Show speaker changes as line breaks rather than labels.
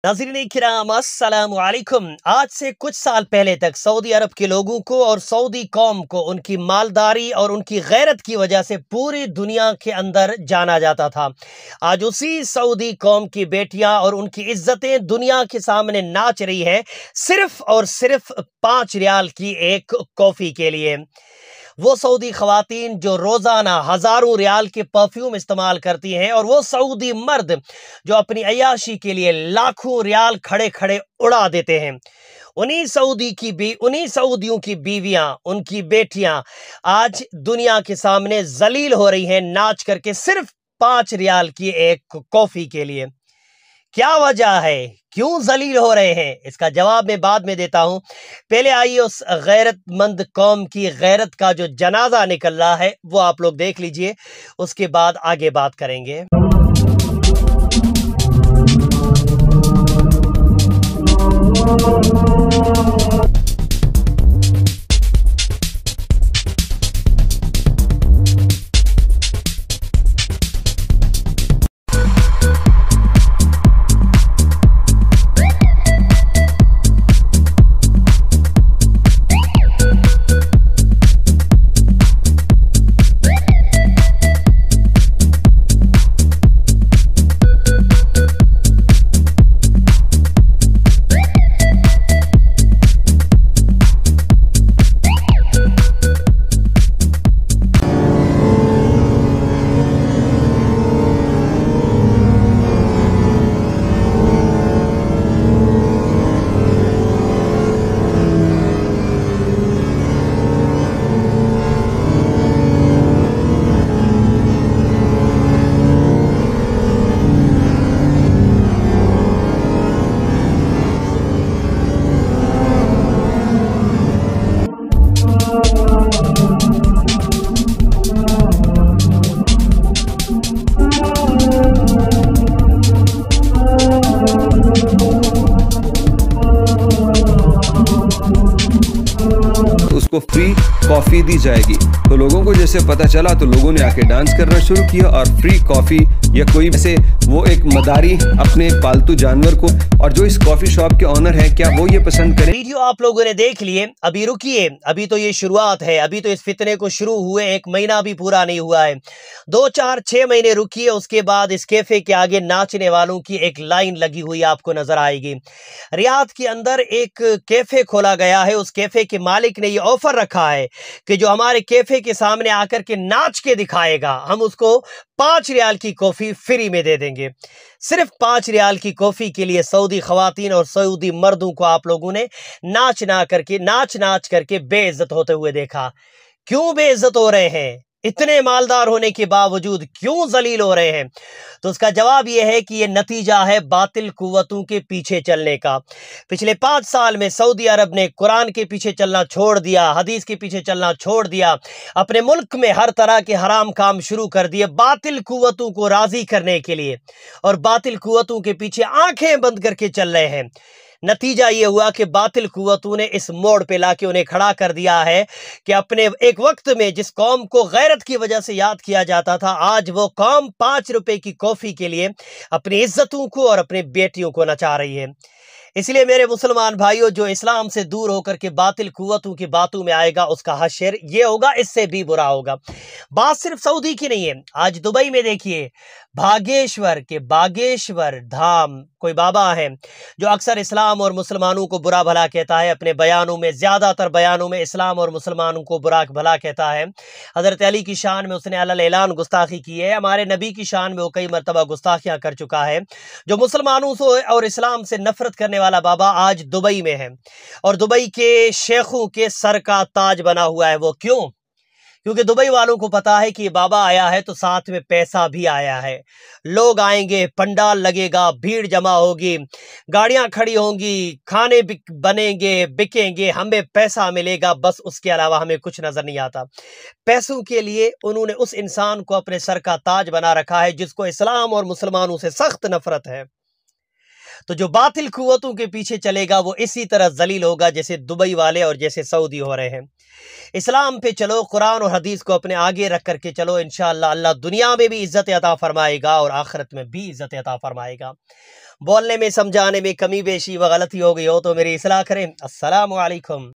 नाज़रीन इकराम अस्सलामु अलैकुम। आज से कुछ साल पहले तक सऊदी अरब के लोगों को और सऊदी कौम को उनकी मालदारी और उनकी गैरत की वजह से पूरी दुनिया के अंदर जाना जाता था। आज उसी सऊदी कौम की बेटियां और उनकी इज्जतें दुनिया के सामने नाच रही हैं, सिर्फ और सिर्फ 5 रियाल की एक कॉफ़ी के लिए। वो सऊदी ख़वातीन जो रोज़ाना हज़ारों रियाल के परफ्यूम इस्तेमाल करती हैं, और वो सऊदी मर्द जो अपनी अय्याशी के लिए लाखों रियाल खड़े खड़े उड़ा देते हैं। उन्हीं सऊदियों की बीवियां, उनकी बेटियां आज दुनिया के सामने जलील हो रही हैं, नाच करके सिर्फ 5 रियाल की एक कॉफ़ी के लिए। क्या वजह है, क्यों जलील हो रहे हैं? इसका जवाब मैं बाद में देता हूं। पहले आइए उस गैरतमंद कौम की गैरत का जो जनाजा निकल रहा है वो आप लोग देख लीजिए, उसके बाद आगे बात करेंगे।
उसको फ्री कॉफ़ी दी जाएगी। तो लोगों को जैसे पता चला तो लोगों ने आके डांस करना शुरू किया, और फ्री कॉफ़ी या कोई ऐसे वो एक मदारी अपने पालतू जानवर को, और जो इस कॉफ़ी शॉप के ऑनर हैं, क्या वो ये पसंद करें?
वीडियो आप लोगों ने देख लिए, अभी रुकिए, अभी तो ये शुरुआत है, अभी तो इस फितने को शुरू हुए 1 महीना भी पूरा नहीं हुआ है। 2, 4, 6 महीने रुकिए, उसके बाद इस कैफे के आगे नाचने वालों की एक लाइन लगी हुई आपको नजर आएगी। रियाद के अंदर एक कैफे खोला गया है, उस कैफे के मालिक ने ये ऑफर रखा है कि जो हमारे कैफे के सामने आकर के नाच के दिखाएगा, हम उसको 5 रियाल की कॉफी फ्री में दे देंगे। सिर्फ 5 रियाल की कॉफी के लिए सऊदी खवातीन और सऊदी मर्दों को आप लोगों ने नाच नाच करके बेइज्जत होते हुए देखा। क्यों बेइज्जत हो रहे हैं? इतने मालदार होने के बावजूद क्यों जलील हो रहे हैं? तो उसका जवाब यह है कि यह नतीजा है बातिल कुव्वतों के पीछे चलने का। पिछले 5 साल में सऊदी अरब ने कुरान के पीछे चलना छोड़ दिया, हदीस के पीछे चलना छोड़ दिया, अपने मुल्क में हर तरह के हराम काम शुरू कर दिए बातिल कुव्वतों को राजी करने के लिए, और बातिल कुव्वतों के पीछे आंखें बंद करके चल रहे हैं। नतीजा ये हुआ कि बातिल कुव्वतों ने इस मोड़ पे लाके उन्हें खड़ा कर दिया है कि अपने एक वक्त में जिस कौम को गैरत की वजह से याद किया जाता था, आज वो कौम 5 रुपए की कॉफी के लिए अपनी इज्जतों को और अपनी बेटियों को नचा रही है। इसलिए मेरे मुसलमान भाइयों, जो इस्लाम से दूर होकर के बातिल कुव्वतों की बातों में आएगा, उसका हश्र ये होगा, इससे भी बुरा होगा। बात सिर्फ सऊदी की नहीं है। आज दुबई में देखिए, भागेश्वर के बागेश्वर धाम कोई बाबा है जो अक्सर इस्लाम और मुसलमानों को बुरा भला कहता है। अपने बयानों में, ज़्यादातर बयानों में इस्लाम और मुसलमानों को बुरा भला कहता है। हज़रत अली की शान में उसने अलल ऐलान गुस्ताखी की है। हमारे नबी की शान में वो कई मरतबा गुस्ताखियाँ कर चुका है। जो मुसलमानों से और इस्लाम से नफरत करने वाला बाबा आज दुबई में है, और दुबई के शेखों के सर का ताज बना हुआ है। वो क्यों? क्योंकि दुबई वालों को पता है कि ये बाबा आया है तो साथ में पैसा भी आया है। लोग आएंगे, पंडाल लगेगा, भीड़ जमा होगी, गाड़ियां खड़ी होंगी, खाने बनेंगे, बिकेंगे, हमें पैसा मिलेगा, बस उसके अलावा हमें कुछ नजर नहीं आता। पैसों के लिए उन्होंने उस इंसान को अपने सर का ताज बना रखा है जिसको इस्लाम और मुसलमानों से सख्त नफरत है। तो जो बातिल कुव्वतों के पीछे चलेगा वो इसी तरह जलील होगा जैसे दुबई वाले और जैसे सऊदी हो रहे हैं। इस्लाम पे चलो, कुरान और हदीस को अपने आगे रख करके चलो, इंशाअल्लाह अल्लाह दुनिया में भी इज्जत अता फरमाएगा और आखिरत में भी इज्जत अता फरमाएगा। बोलने में समझाने में कमी बेशी व गलती हो गई हो तो मेरी इस्लाह करें। अस्सलामु अलैकुम।